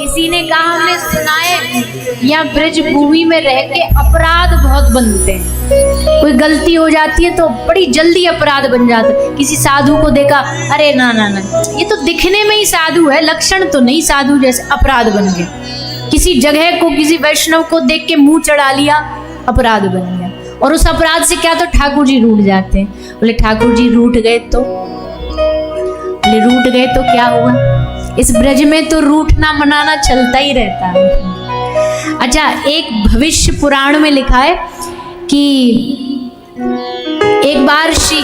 किसी ने कहा हमने सुना है या ब्रज भूमि में रह के अपराध बहुत बनते हैं, कोई गलती हो जाती है तो बड़ी जल्दी अपराध बन जाता है। किसी साधु को देखा, अरे ना ना ना, ये तो दिखने में ही साधु है, लक्षण तो नहीं साधु जैसे, अपराध बन गया। किसी जगह को, किसी वैष्णव को देख के मुंह चढ़ा लिया, अपराध बन गया। और उस अपराध से क्या, तो ठाकुर जी रूठ जाते हैं। बोले ठाकुर जी रूठ गए तो, बोले रूठ गए तो क्या हुआ, इस ब्रज में तो रूठना मनाना चलता ही रहता है। अच्छा, एक भविष्य पुराण में लिखा है कि एक बार श्री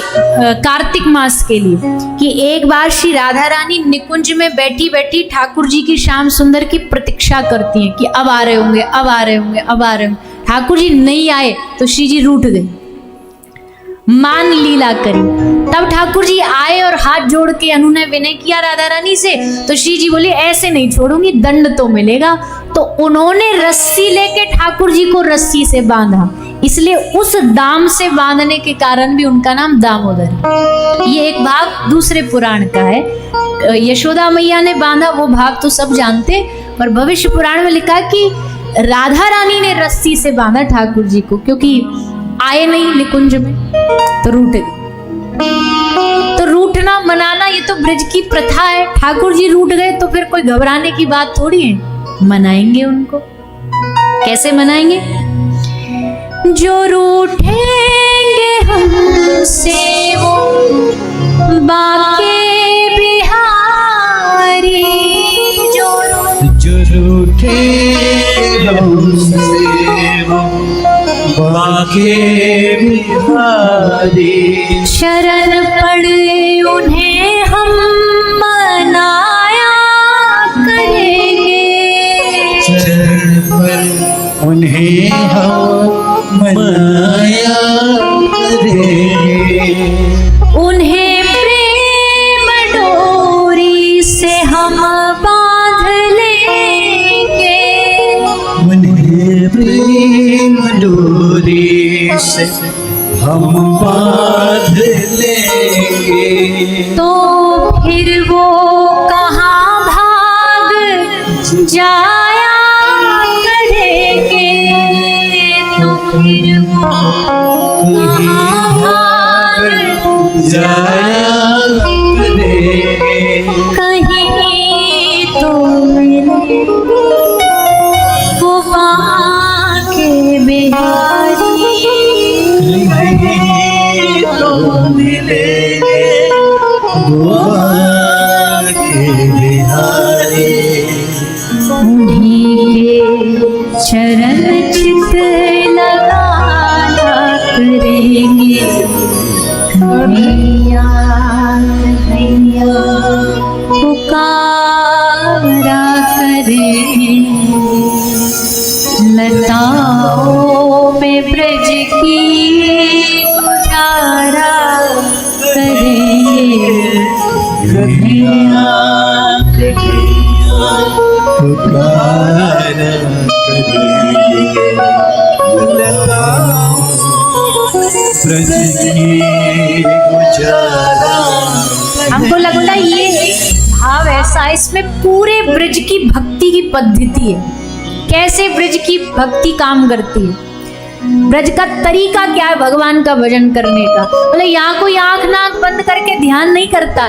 कार्तिक मास के लिए कि एक बार श्री राधा रानी निकुंज में बैठी बैठी ठाकुर जी की श्याम सुंदर की प्रतीक्षा करती हैं कि अब आ रहे होंगे, अब आ रहे होंगे, अब आ रहे होंगे। ठाकुर जी नहीं आए तो श्री जी रूठ गए, मान लीला करी। तब ठाकुर जी आए और हाथ जोड़ के अनुनय विनय किया राधा रानी से, तो श्री जी बोले ऐसे नहीं छोड़ूंगी, दंड तो मिलेगा। तो उन्होंने रस्सी लेके ठाकुर जी को रस्सी से बांधा, इसलिए उस दाम से बांधने के कारण भी उनका नाम दामोदर है। ये एक भाग दूसरे पुराण का है, यशोदा मैया ने बांधा वो भाग तो सब जानते, पर भविष्य पुराण में लिखा कि राधा रानी ने रस्सी से बांधा ठाकुर जी को, क्योंकि आए नहीं निकुंज में तो रूठ गए। तो रूठना मनाना ये तो ब्रज की प्रथा है। ठाकुर जी रूठ गए तो फिर कोई घबराने की बात थोड़ी है, मनाएंगे उनको। कैसे मनाएंगे, जो रूठेंगे हमसे वो बाके बिहारी, जो रूठे हमसे वो बाके बिहारी, शरण पड़े उन्हें हम मनाया करेंगे, चरण पर उन्हें हम मनाया करेंगे, उन्हें प्रेम डोरी से हम बांध लेंगे, उन्हें प्रेम डोरी से हम बांध लेंगे। तो फिर वो कहाँ भाग जाया करेंगे, तो फिर वो कहाँ भाग जाया करेंगे, कहीं तो मिले वो बाके बिहारी, नहीं तो मिलेंगे वो बाके बिहारी, उन्हीं के चरण चित लगाना करेंगे, कन्हैया कन्हैया पुकारा करेंगे, लताओं में ब्रज की गुजारा करेंगे, कन्हैया कन्हैया पुकारा करेंगे, लताओं ब्रज की गुजारा। हमको लगता है ये भाव ऐसा है, इसमें पूरे ब्रज की भक्ति की पद्धति है, कैसे ब्रज की भक्ति काम करती है, ब्रज का तरीका क्या है भगवान का भजन करने का। बोले यहाँ कोई आंख नाक बंद करके ध्यान नहीं करता,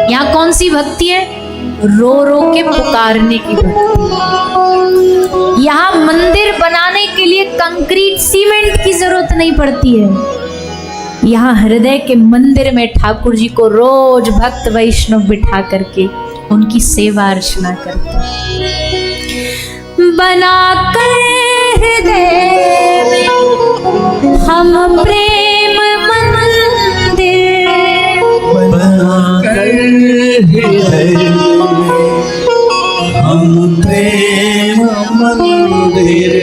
यहाँ कौन सी भक्ति है, रो रो के पुकारने की भक्ति। यहाँ मंदिर बनाने के लिए कंक्रीट सीमेंट की जरूरत नहीं पड़ती है, यहाँ हृदय के मंदिर में ठाकुर जी को रोज भक्त वैष्णव बिठा करके उनकी सेवा अर्चना करते हैं। बना कर हृदय में हम प्रेम मंदिर, बना कर हृदय हम प्रेम मंदिर,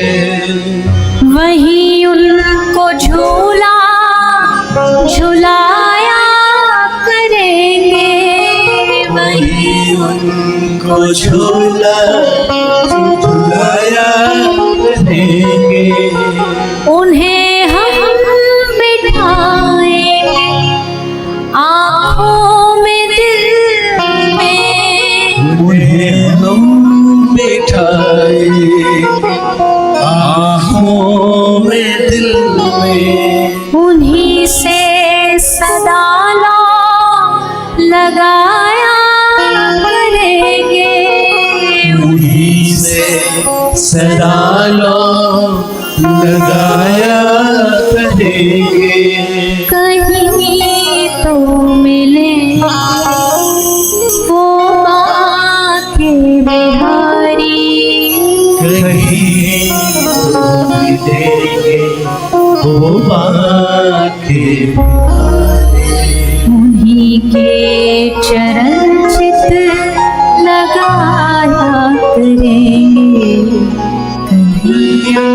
वहीं उनको झूला झुलाया करेंगे, वहीं उनको झूला झुलाया करेंगे, उन्हें हम बिठाएंगे आँखों में दिल में, उन्हें हम आँखों में दिल में उन्हीं से सदा लगाया करेंगे, उन्हीं से सदा लगाया करेंगे। कहीं तो मिले वो आंखें बिहारी, कहीं तो मिलेंगे वो आँखें, उन्हीं के चरण चित लगाया करेंगे। कन्हैया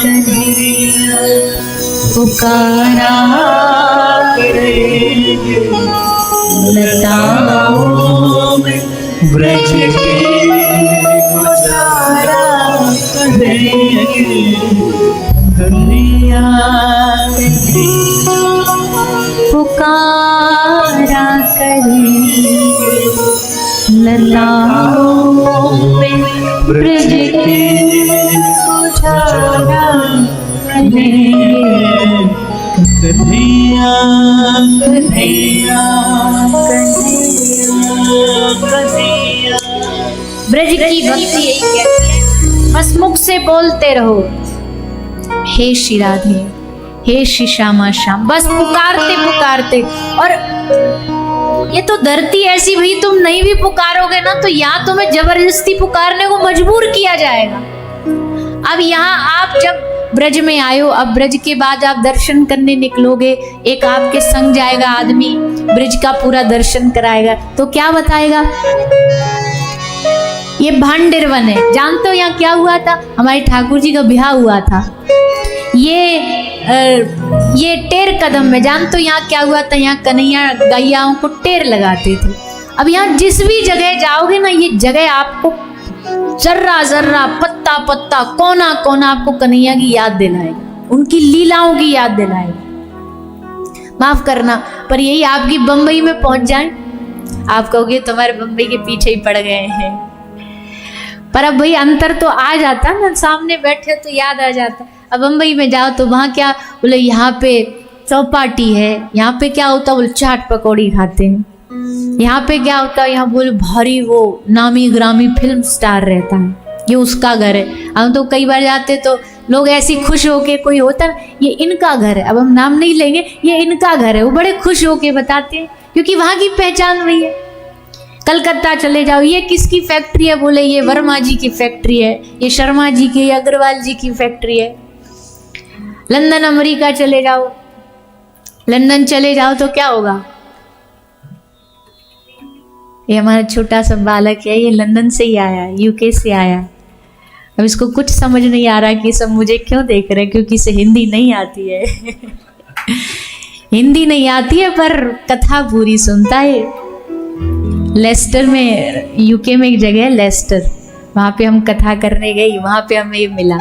कन्हैया पुकारा करेंगे लताओं में ब्रज के गुजारा करेंगे। कन्हैया पुकारा करेंगे लताओं में ब्रज के गुजारा करेंगे। कन्हैया कन्हैया कन्हैया। ब्रज की भक्ति यही कहती है, बस मुख से बोलते रहो हे श्री राधे, हे श्री श्यामा श्याम, बस पुकारते पुकारते। और ये तो धरती ऐसी भाई, तुम नहीं भी पुकारोगे ना तो यहाँ तुम्हें जबरदस्ती पुकारने को मजबूर किया जाएगा। अब यहाँ आप जब ब्रज में आयो, अब ब्रज के बाद आप दर्शन करने निकलोगे, एक आपके संग जाएगा आदमी, ब्रज का पूरा दर्शन कराएगा, तो क्या बताएगा? ये भांडिरवन है, जानते हो यहाँ क्या हुआ था? हमारे ठाकुर जी का ब्याह हुआ था। ये टेर कदम में, जानते हो यहाँ क्या हुआ था? यहाँ कन्हैया गैयाओं को टेर लगाते थे। अब यहाँ जिस भी जगह जाओगे ना, ये जगह आपको जर्रा जर्रा, पत्ता पत्ता, कोना कोना आपको कन्हैया की याद दिलाएगा, उनकी लीलाओं की याद दिलाएगा। माफ करना, पर यही आपकी बम्बई में पहुंच जाए, आप कहोगे तुम्हारे बम्बई के पीछे ही पड़ गए हैं। पर अब भाई अंतर तो आ जाता ना, सामने बैठे तो याद आ जाता। अब बम्बई में जाओ तो वहाँ क्या बोले, यहाँ पे चौपाटी है, यहाँ पे क्या होता है बोले चाट पकौड़ी खाते हैं, यहाँ पे क्या होता है, यहाँ बोले भारी वो नामी ग्रामी फिल्म स्टार रहता है, ये उसका घर है। हम तो कई बार जाते तो लोग ऐसी खुश होके, कोई होता है ये इनका घर है, अब हम नाम नहीं लेंगे, ये इनका घर है, वो बड़े खुश होके बताते हैं क्योंकि वहाँ की पहचान वही है। कलकत्ता चले जाओ, ये किसकी फैक्ट्री है, बोले ये वर्मा जी की फैक्ट्री है, ये शर्मा जी की, ये अग्रवाल जी की फैक्ट्री है। लंदन अमेरिका चले जाओ, लंदन चले जाओ तो क्या होगा, ये हमारा छोटा सा बालक है, ये लंदन से ही आया है, यूके से आया है। अब इसको कुछ समझ नहीं आ रहा कि सब मुझे क्यों देख रहे हैं, क्योंकि इसे हिंदी नहीं आती है हिंदी नहीं आती है, पर कथा पूरी सुनता है। लेस्टर में, यूके में एक जगह है लेस्टर, वहाँ पे हम कथा करने गए, वहाँ पे हमें मिला,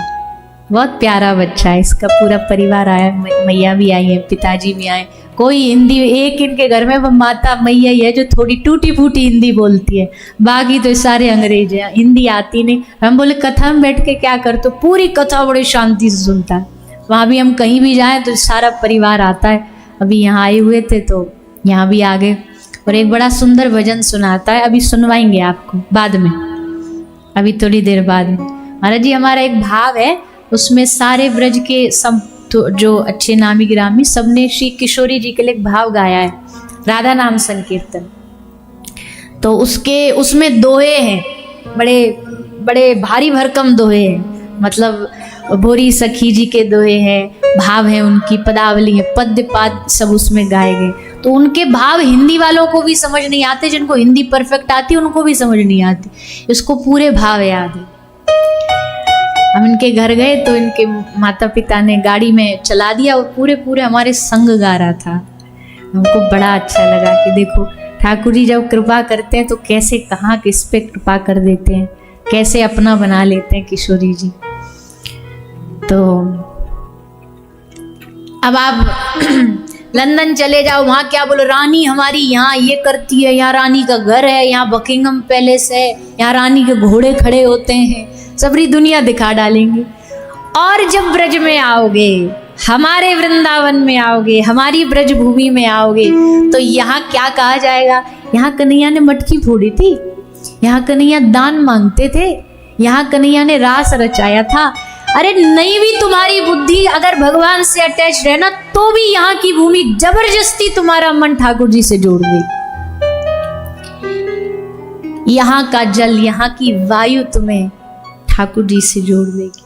बहुत प्यारा बच्चा है, इसका पूरा परिवार आया, मैया भी आई है, पिताजी भी आए। कोई हिंदी, एक इनके घर में वो माता मैया ही है जो थोड़ी टूटी फूटी हिंदी बोलती है, बाकी तो सारे अंग्रेज हैं, हिंदी आती नहीं। हम बोले कथा में बैठ के क्या करते हो, पूरी कथा बड़ी शांति से सुनता है। वहाँ भी हम कहीं भी जाएं तो सारा परिवार आता है। अभी यहाँ आए हुए थे तो यहाँ भी आ गए, और एक बड़ा सुंदर भजन सुनाता है, अभी सुनवाएंगे आपको बाद में, अभी थोड़ी देर बाद में। महाराज जी हमारा एक भाव है, उसमें सारे ब्रज के सब तो जो अच्छे नामी गिरामी सबने श्री किशोरी जी के लिए एक भाव गाया है, राधा नाम संकीर्तन। तो उसमें दोहे हैं, बड़े बड़े भारी भरकम दोहे हैं, मतलब भोरी सखी जी के दोहे हैं, भाव है उनकी, पदावली है, पद्य पाद सब उसमें गाए गए। तो उनके भाव हिंदी वालों को भी समझ नहीं आते, जिनको हिंदी परफेक्ट आती है उनको भी समझ नहीं आती, इसको पूरे भाव याद है। हम इनके घर गए तो इनके माता पिता ने गाड़ी में चला दिया और पूरे हमारे संग गा रहा था। हमको बड़ा अच्छा लगा कि देखो ठाकुर जी जब कृपा करते हैं तो कैसे कहाँ किस पे कृपा कर देते हैं, कैसे अपना बना लेते हैं किशोरी जी। तो अब आप लंदन चले जाओ, वहाँ क्या बोलो, रानी हमारी यहाँ ये करती है, यहाँ रानी का घर है, यहाँ बकिंगम पैलेस है, यहाँ रानी के घोड़े खड़े होते हैं, सबरी दुनिया दिखा डालेंगे। और जब ब्रज में आओगे, हमारे वृंदावन में आओगे, हमारी ब्रज भूमि में आओगे, तो यहाँ क्या कहा जाएगा, यहाँ कन्हैया ने मटकी फोड़ी थी, यहाँ कन्हैया दान मांगते थे, यहाँ कन्हैया ने रास रचाया था। अरे नहीं भी तुम्हारी बुद्धि अगर भगवान से अटैच रहना, तो भी यहाँ की भूमि जबरदस्ती तुम्हारा मन ठाकुर जी से जोड़ दे। यहाँ का जल, यहाँ की वायु तुम्हें ठाकुर जी से जोड़ देगी।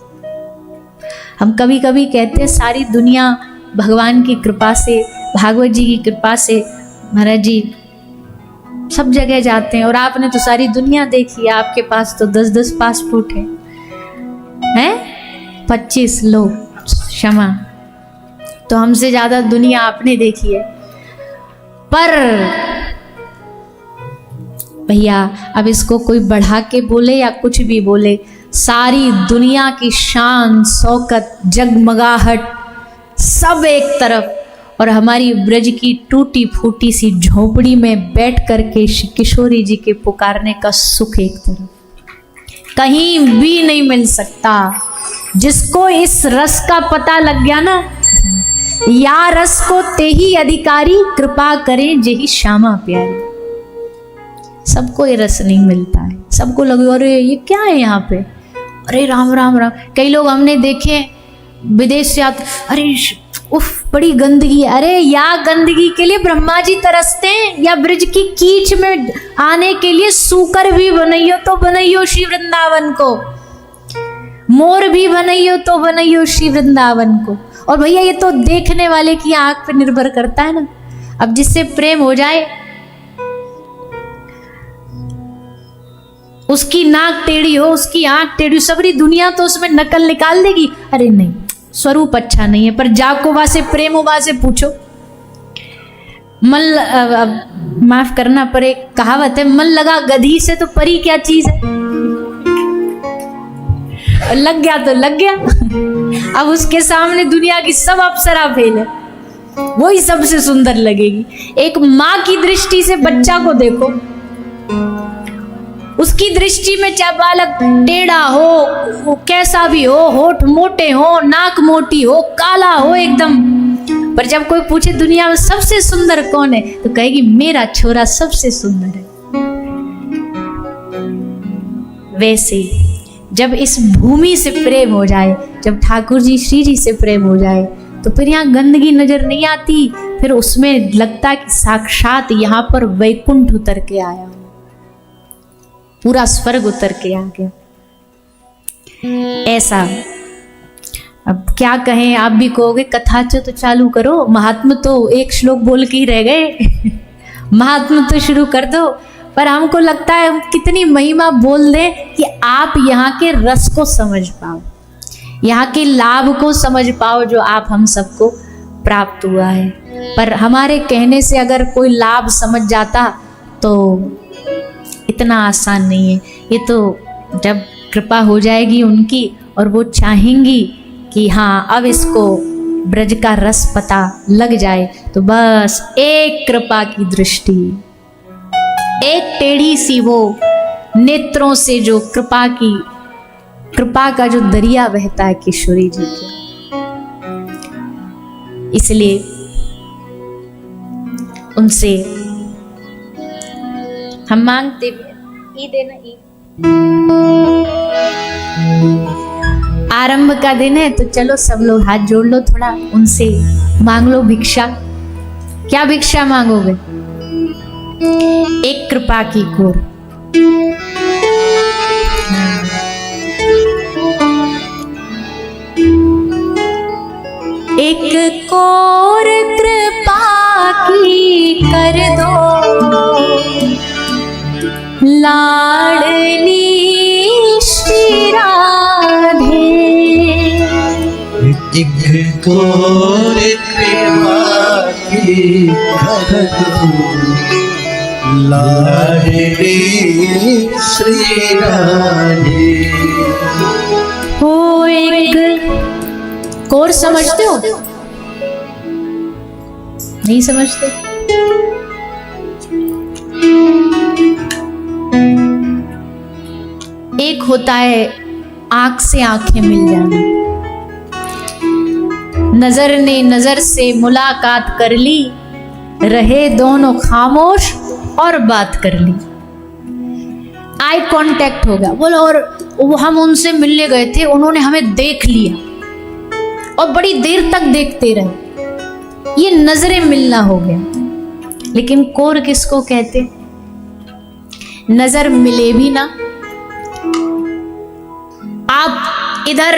हम कभी कभी कहते हैं सारी दुनिया भगवान की कृपा से, भागवत जी की कृपा से महाराज जी सब जगह जाते हैं, और आपने तो सारी दुनिया देखी है, आपके पास तो 10-10 पासपोर्ट हैं 25 लो क्षमा, तो हमसे ज्यादा दुनिया आपने देखी है। पर भैया अब इसको कोई बढ़ा के बोले या कुछ भी बोले, सारी दुनिया की शान शौकत जगमगाहट सब एक तरफ, और हमारी ब्रज की टूटी फूटी सी झोपड़ी में बैठ करके किशोरी जी के पुकारने का सुख एक तरफ। कहीं भी नहीं मिल सकता। जिसको इस रस का पता लग गया ना, या रस को ते ही अधिकारी, कृपा करें जेहि श्यामा प्यारी। सबको ये रस नहीं मिलता है, सबको लगे अरे ये क्या है यहाँ पे, अरे राम राम राम। कई लोग हमने देखे विदेश से आते, अरे उफ बड़ी गंदगी। अरे या गंदगी के लिए ब्रह्मा जी तरसते हैं, या ब्रज की कीच में आने के लिए सूकर भी बनइयो तो बनइयो श्री वृंदावन को, मोर भी बनइयो तो बनइयो श्री वृंदावन को। और भैया ये तो देखने वाले की आंख पे निर्भर करता है ना। अब जिससे प्रेम हो जाए, उसकी नाक टेढ़ी हो, उसकी आंख टेढ़ी, सबरी दुनिया तो उसमें नकल निकाल देगी, अरे नहीं स्वरूप अच्छा नहीं है। पर जाकोबा से प्रेमोबा से पूछो, मन माफ करना पर एक कहावत है, मन लगा गधी से तो परी क्या चीज है, लग गया तो लग गया। अब उसके सामने दुनिया की सब अप्सरा फेल है, वही सबसे सुंदर लगेगी। एक माँ की दृष्टि से बच्चा को देखो, उसकी दृष्टि में चाहे बालक टेढ़ा हो, कैसा भी हो, होठ मोटे हो, नाक मोटी हो, काला हो एकदम, पर जब कोई पूछे दुनिया में सबसे सुंदर कौन है, तो कहेगी मेरा छोरा सबसे सुंदर है। वैसे जब इस भूमि से प्रेम हो जाए, जब ठाकुर जी श्री जी से प्रेम हो जाए, तो फिर यहाँ गंदगी नजर नहीं आती, फिर उसमें लगता कि साक्षात यहाँ पर वैकुंठ उतर के आया, पूरा स्वर्ग उतर के आ गया। ऐसा अब क्या कहें, आप भी कहोगे कथा तो चालू करो, महात्मा तो एक श्लोक बोल के ही रह गए महात्मा तो शुरू कर दो। पर हमको लगता है कितनी महिमा बोल दे कि आप यहाँ के रस को समझ पाओ, यहाँ के लाभ को समझ पाओ जो आप हम सबको प्राप्त हुआ है। पर हमारे कहने से अगर कोई लाभ समझ जाता तो इतना आसान नहीं है। ये तो जब कृपा हो जाएगी उनकी और वो चाहेंगी कि हाँ अब इसको ब्रज का रस पता लग जाए, तो बस एक कृपा की दृष्टि, एक टेढ़ी सी वो नेत्रों से जो कृपा का जो दरिया बहता है किशोरी जी के। इसलिए उनसे हम मांगते भी देना ई। आरंभ का दिन है तो चलो सब लोग हाथ जोड़ लो, थोड़ा उनसे मांग लो भिक्षा। क्या भिक्षा मांगोगे? एक कृपा की कोर। एक कोर कृपा की कर दो, लाडली श्री राधे। एक कोर कृपा की कर दो, लाडली श्री राधे। हो एक कोर समझते हो? नहीं समझते। एक होता है आंख से आंखें मिल जाना, नजर ने नजर से मुलाकात कर ली, रहे दोनों खामोश और बात कर ली। आई कांटेक्ट हो गया बोलो, और हम उनसे मिलने गए थे, उन्होंने हमें देख लिया और बड़ी देर तक देखते रहे, ये नजरें मिलना हो गया। लेकिन कोर किसको कहते? नजर मिले भी ना, आप इधर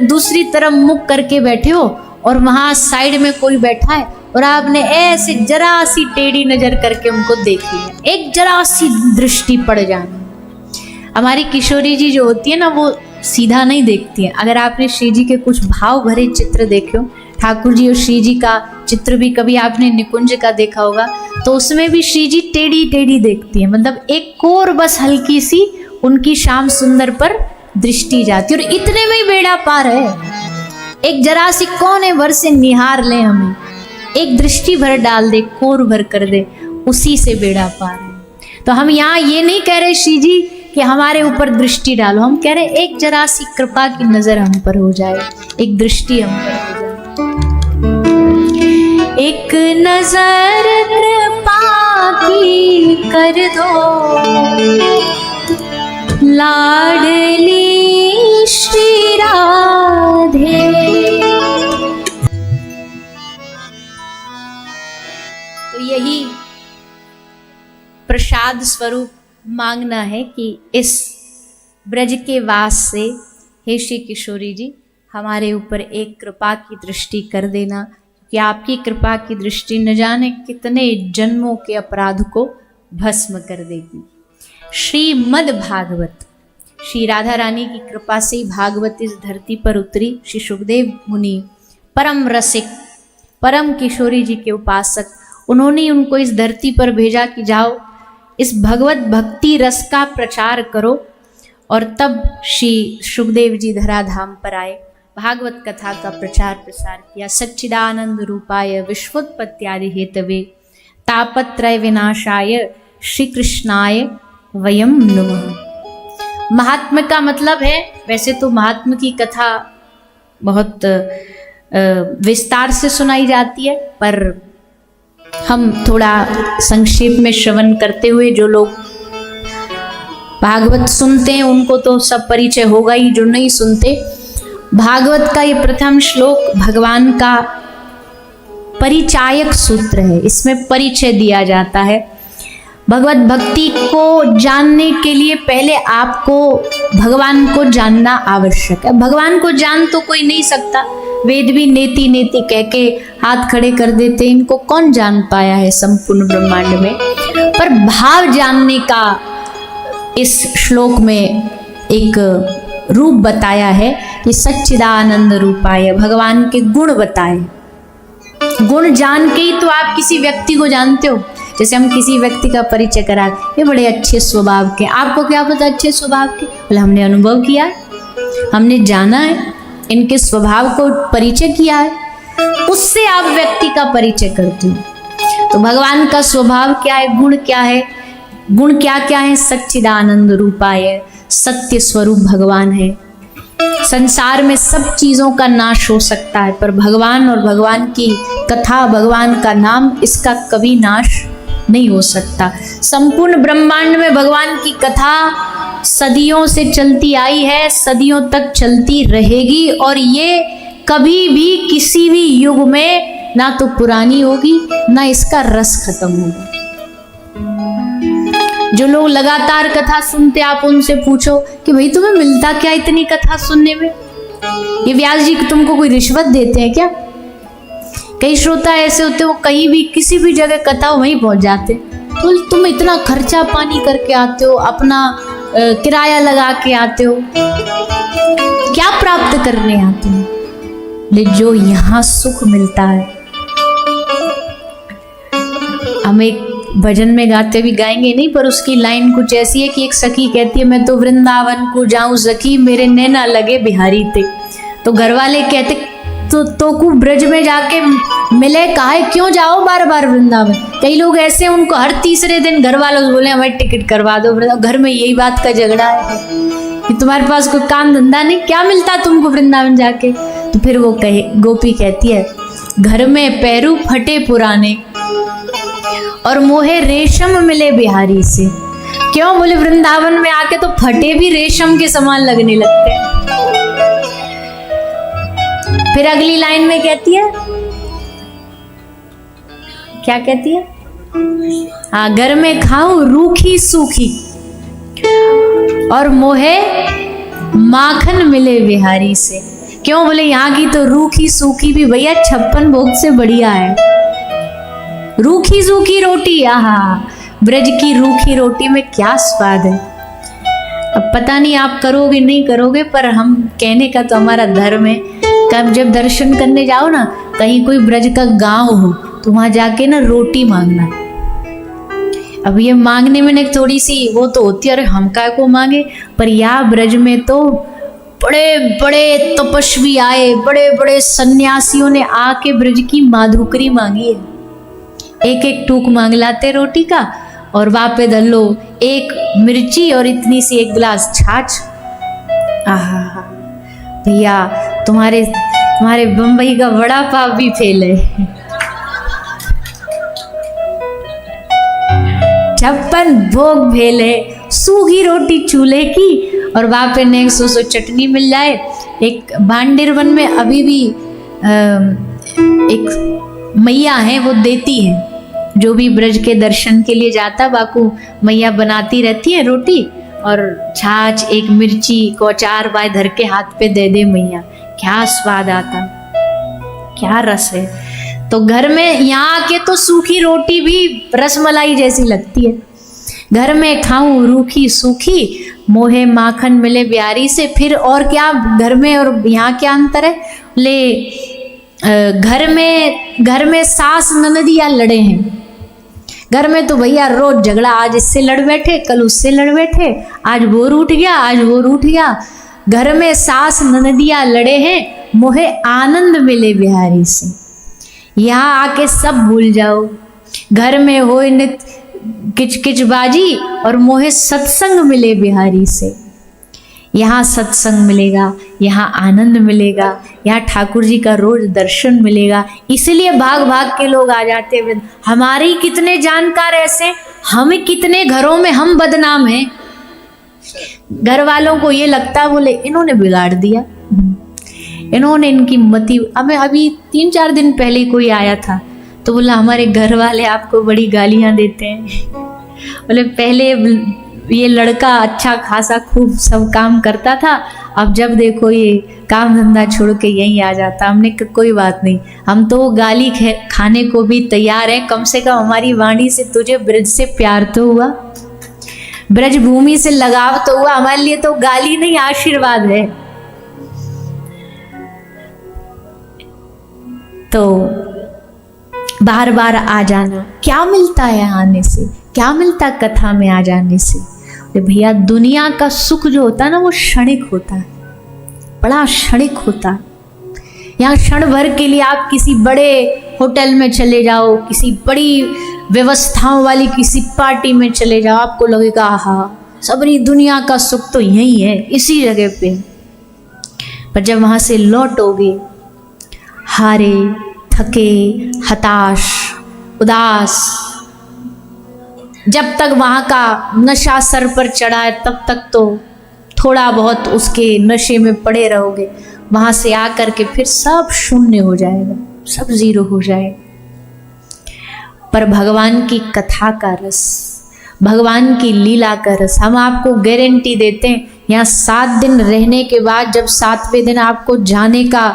दूसरी तरफ मुख करके बैठे हो और वहां साइड में कोई बैठा है और आपने ऐसे जरा सी टेढ़ी नजर करके उनको देख लिया, एक जरा सी दृष्टि पड़ जाना। हमारी किशोरी जी जो होती है ना, वो सीधा नहीं देखती है। अगर आपने श्री जी के कुछ भाव भरे चित्र देखे हो, ठाकुर जी और श्री जी का चित्र भी कभी आपने निकुंज का देखा होगा, तो उसमें भी श्री जी टेढ़ी टेढ़ी देखती है, मतलब एक कोर बस हल्की सी उनकी श्याम सुंदर पर दृष्टि जाती है और इतने में ही बेड़ा पार है। एक जरा सी कोने भर से निहार ले हमें, एक दृष्टि भर डाल दे, कोर भर कर दे, उसी से बेड़ा पार है। तो हम यहाँ ये नहीं कह रहे श्री जी कि हमारे ऊपर दृष्टि डालो, हम कह रहे एक जरा सी कृपा की नजर हम पर हो जाए, एक दृष्टि हम पर हो जाए। एक नजर कृपा की कर दो, लाडली श्री राधे। तो यही प्रसाद स्वरूप मांगना है कि इस ब्रज के वास से हे श्री किशोरी जी हमारे ऊपर एक कृपा की दृष्टि कर देना, कि आपकी कृपा की दृष्टि न जाने कितने जन्मों के अपराध को भस्म कर देगी। श्रीमद् भागवत, श्री राधा रानी की कृपा से ही भागवत इस धरती पर उतरी। श्री सुखदेव मुनि परम रसिक, परम किशोरी जी के उपासक, उन्होंने उनको इस धरती पर भेजा कि जाओ इस भगवत भक्ति रस का प्रचार करो। और तब श्री सुखदेव जी धराधाम पर आए, भागवत कथा का प्रचार प्रसार किया। सच्चिदानंद रूपाय विश्वोत्पत्त्यादि हेतवे तापत्रय विनाशाय श्री कृष्णाय वयम नमः। महात्म का मतलब है, वैसे तो महात्म की कथा बहुत विस्तार से सुनाई जाती है, पर हम थोड़ा संक्षेप में श्रवण करते हुए, जो लोग भागवत सुनते हैं उनको तो सब परिचय होगा ही, जो नहीं सुनते, भागवत का ये प्रथम श्लोक भगवान का परिचायक सूत्र है। इसमें परिचय दिया जाता है। भगवत भक्ति को जानने के लिए पहले आपको भगवान को जानना आवश्यक है। भगवान को जान तो कोई नहीं सकता, वेद भी नेति नेति कह के हाथ खड़े कर देते, इनको कौन जान पाया है संपूर्ण ब्रह्मांड में। पर भाव जानने का इस श्लोक में एक रूप बताया है कि सच्चिदानंद रूपाय, भगवान के गुण बताए। गुण जान के ही तो आप किसी व्यक्ति को जानते हो। जैसे हम किसी व्यक्ति का परिचय करा, ये बड़े अच्छे स्वभाव के, आपको क्या पता अच्छे स्वभाव के? बोले हमने अनुभव किया है, हमने जाना है, इनके स्वभाव को परिचय किया है, उससे आप व्यक्ति का परिचय करते हो। तो भगवान का स्वभाव क्या है, गुण क्या है? गुण क्या क्या है? सच्चिदानंद रूपाय, सत्य स्वरूप भगवान है। संसार में सब चीजों का नाश हो सकता है, पर भगवान और भगवान की कथा, भगवान का नाम, इसका कभी नाश नहीं हो सकता। संपूर्ण ब्रह्मांड में भगवान की कथा सदियों से चलती आई है, सदियों तक चलती रहेगी, और ये कभी भी किसी भी युग में ना तो पुरानी होगी, ना इसका रस खत्म होगा। जो लोग लगातार कथा सुनते, आप उनसे पूछो कि भाई तुम्हें मिलता क्या इतनी कथा सुनने में? ये व्यास जी तुमको कोई रिश्वत देते हैं क्या? कई श्रोता ऐसे होते, वो कहीं भी किसी भी जगह कथा वहीं पहुंच जाते। तो तुम इतना खर्चा पानी करके आते हो, अपना किराया लगा के आते हो, क्या प्राप्त करने आते हो? ले जो यहाँ सुख मिलता है। हम एक भजन में गाते भी गाएंगे नहीं, पर उसकी लाइन कुछ ऐसी है कि एक सखी कहती है, मैं तो वृंदावन को जाऊं सखी, मेरे नैना लगे बिहारी थे। तो घर वाले कहते तो को ब्रज में जाके मिले काहे क्यों जाओ बार बार वृंदावन। कई लोग ऐसे उनको हर तीसरे दिन घर वालों से बोले हमारी टिकट करवा दो वृंदावन। घर में यही बात का झगड़ा है कि तुम्हारे पास कोई काम धंधा नहीं, क्या मिलता तुमको वृंदावन जाके। तो फिर वो कहे, गोपी कहती है घर में पैरू फटे पुराने और मोहे रेशम मिले बिहारी से। क्यों बोले वृंदावन में आके तो फटे भी रेशम के समान लगने लगते हैं। फिर अगली लाइन में कहती है, क्या कहती है, हाँ घर में खाऊं रूखी सूखी और मोहे माखन मिले बिहारी से। क्यों बोले यहाँ की तो रूखी सूखी भी भैया 56 भोग से बढ़िया है। रूखी सूखी रोटी, आहा ब्रज की रूखी रोटी में क्या स्वाद है। अब पता नहीं आप करोगे नहीं करोगे, पर हम कहने का तो हमारा धर्म है। कब जब दर्शन करने जाओ ना, कहीं कोई ब्रज का गांव हो तो वहां जाके ना रोटी मांगना। अब ये मांगने में थोड़ी सी वो तो होती है, अरे हम काय को मांगे, पर यहाँ ब्रज में तो बड़े बड़े तपस्वी आए, बड़े बड़े सन्यासियों ने आके ब्रज की माधुकरी मांगी है। एक एक टूक मांग लाते रोटी का और वापे धर लो एक मिर्ची और इतनी सी एक गिलास छाछ। आहा भैया तुम्हारे बम्बई का वड़ा पाव भी फेल है। 56 भोग फेल है, सूखी रोटी चूल्हे की और वहाँ पे नेक सो चटनी मिल जाए। एक भांडेर वन में अभी भी एक मैया है, वो देती है, जो भी ब्रज के दर्शन के लिए जाता बाकू मैया बनाती रहती है रोटी और छाछ एक मिर्ची को अचार बाय धर के हाथ पे दे दे मैया। क्या स्वाद आता, क्या रस है। तो घर में यहाँ के तो सूखी रोटी भी रसमलाई जैसी लगती है। घर में खाऊं रूखी सूखी मोहे माखन मिले बिहारी से। फिर और क्या घर में और यहाँ क्या अंतर है। घर में सास ननदिया लड़े हैं। घर में तो भैया रोज झगड़ा, आज इससे लड़ बैठे कल उससे लड़ बैठे, आज वो रूठ गया आज वो रूठ गया। घर में सास ननदिया लड़े हैं, मोहे आनंद मिले बिहारी से। यहाँ आके सब भूल जाओ। घर में हो नित किचकिचबाजी और मोहे सत्संग मिले बिहारी से। यहाँ सत्संग मिलेगा, यहाँ आनंद मिलेगा, यहाँ ठाकुर जी का रोज दर्शन मिलेगा। इसलिए भाग भाग के लोग आ जाते हैं। हमारे कितने जानकार ऐसे, हमें कितने घरों में हम बदनाम हैं। घर वालों को ये लगता है बोले इन्होंने बिगाड़ दिया, इन्होंने इनकी मति। हमें अभी 3-4 दिन पहले कोई आया था तो बोला हमारे घर वाले आपको बड़ी गालियां देते हैं। बोले पहले ये लड़का अच्छा खासा खूब सब काम करता था, अब जब देखो ये काम धंधा छोड़ के यहीं आ जाता। हमने कहा कोई बात नहीं, हम तो गाली खाने को भी तैयार हैं। कम से कम हमारी वाणी से तुझे ब्रज से प्यार तो हुआ, ब्रज भूमि से लगाव तो हुआ। हमारे लिए तो गाली नहीं आशीर्वाद है। तो बार बार आ जाना, क्या मिलता है आने से, क्या मिलता कथा में आ जाने से। भैया दुनिया का सुख जो होता है ना वो क्षणिक होता है, बड़ा क्षणिक होता है। यहाँ क्षण भर के लिए आप किसी बड़े होटल में चले जाओ, किसी बड़ी व्यवस्थाओं वाली किसी पार्टी में चले जाओ, आपको लगेगा हाँ सबरी दुनिया का सुख तो यही है इसी जगह पे। पर जब वहाँ से लौटोगे हारे थके हताश उदास, जब तक वहाँ का नशा सर पर चढ़ा है तब तक तो थोड़ा बहुत उसके नशे में पड़े रहोगे। वहाँ से आकर के फिर सब शून्य हो जाएगा, सब जीरो हो जाएगा। पर भगवान की कथा का रस, भगवान की लीला का रस हम आपको गारंटी देते हैं। यहाँ 7 दिन रहने के बाद जब 7वें दिन आपको जाने का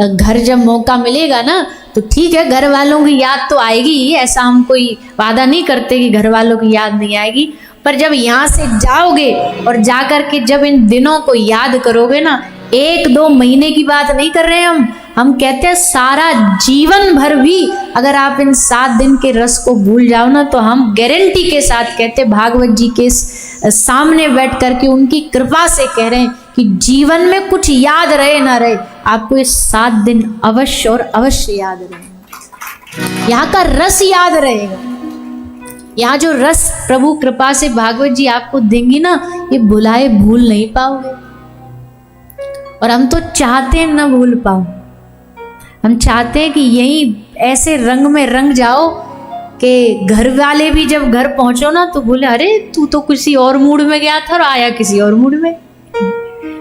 घर जब मौका मिलेगा ना, तो ठीक है घर वालों की याद तो आएगी ही, ऐसा हम कोई वादा नहीं करते कि घर वालों की याद नहीं आएगी। पर जब यहाँ से जाओगे और जाकर के जब इन दिनों को याद करोगे ना, 1-2 महीने की बात नहीं कर रहे हैं हम कहते हैं सारा जीवन भर भी अगर आप इन 7 दिन के रस को भूल जाओ ना, तो हम गारंटी के साथ कहते भागवत जी के सामने बैठ करके उनकी कृपा से कह रहे हैं कि जीवन में कुछ याद रहे ना रहे, आपको ये 7 दिन अवश्य और अवश्य याद रहे। यहाँ का रस याद रहेगा। यहाँ जो रस प्रभु कृपा से भागवत जी आपको देंगी ना, ये भुलाए भूल नहीं पाओगे। और हम तो चाहते हैं ना भूल पाओ, हम चाहते हैं कि यही ऐसे रंग में रंग जाओ कि घर वाले भी जब घर पहुंचो ना तो बोले, अरे तू तो किसी और मूड में गया था और आया किसी और मूड में,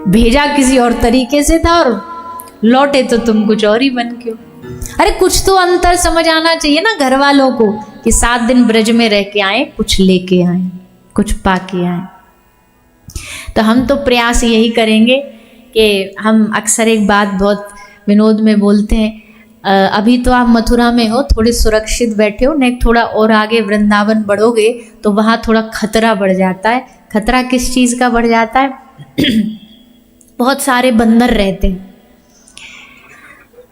भेजा किसी और तरीके से था और लौटे तो तुम कुछ और ही बन के हो। अरे कुछ तो अंतर समझ आना चाहिए ना घर वालों को कि 7 दिन ब्रज में रह के आए, कुछ लेके आए, कुछ पाके आए। तो हम तो प्रयास यही करेंगे कि हम अक्सर एक बात बहुत विनोद में बोलते हैं, अभी तो आप मथुरा में हो, थोड़े सुरक्षित बैठे हो, नेक्स्ट थोड़ा और आगे वृंदावन बढ़ोगे तो वहाँ थोड़ा खतरा बढ़ जाता है। खतरा किस चीज़ का बढ़ जाता है? बहुत सारे बंदर रहते हैं,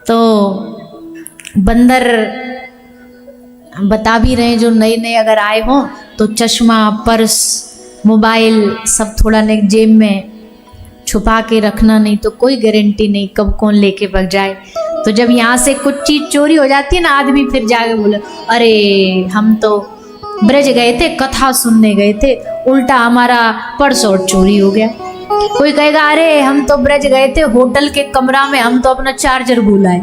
तो बंदर बता भी रहे हैं जो नए नए अगर आए हों तो चश्मा, पर्स, मोबाइल सब थोड़ा नेक जेब में छुपा के रखना, नहीं तो कोई गारंटी नहीं कब कौन लेके भाग जाए। तो जब यहाँ से कुछ चीज़ चोरी हो जाती है ना, आदमी फिर जाके बोले, अरे हम तो ब्रज गए थे, कथा सुनने गए थे, उल्टा हमारा पर्स और चोरी हो गया। कोई कहेगा, अरे हम तो ब्रज गए थे, होटल के कमरा में हम तो अपना चार्जर भूल आए।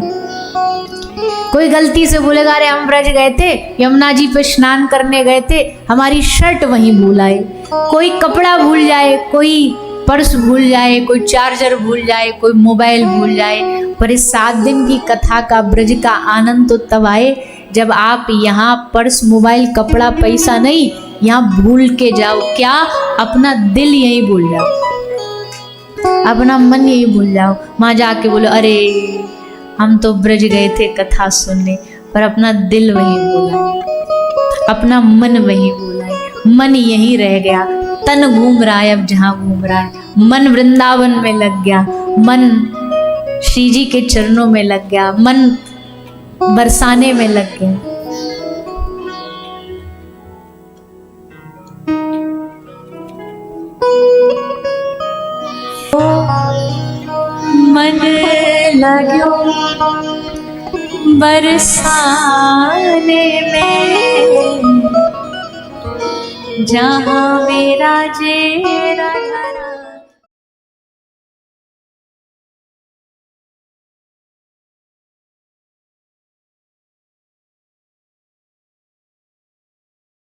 कोई गलती से बोलेगा, अरे हम ब्रज गए थे, यमुना जी पे स्नान करने गए थे, हमारी शर्ट वहीं भूल आए। कोई कपड़ा भूल जाए, कोई पर्स भूल जाए, कोई चार्जर भूल जाए, कोई मोबाइल भूल जाए। पर इस 7 दिन की कथा का, ब्रज का आनंद तो तब आए जब आप यहाँ पर्स, मोबाइल, कपड़ा, पैसा नहीं, यहाँ भूल के जाओ। क्या? अपना दिल यहीं भूल जाओ, अपना मन यहीं भूल जाओ। वहाँ जाके बोलो, अरे हम तो ब्रज गए थे कथा सुनने, पर अपना दिल वहीं भूला, अपना मन वहीं भूला, मन यहीं रह गया, तन घूम रहा है अब जहाँ घूम रहा है, मन वृंदावन में लग गया, मन श्री जी के चरणों में लग गया, मन बरसाने में लग गया। मन लग्यो बरसाने में, जहाँ मेरा जे राधा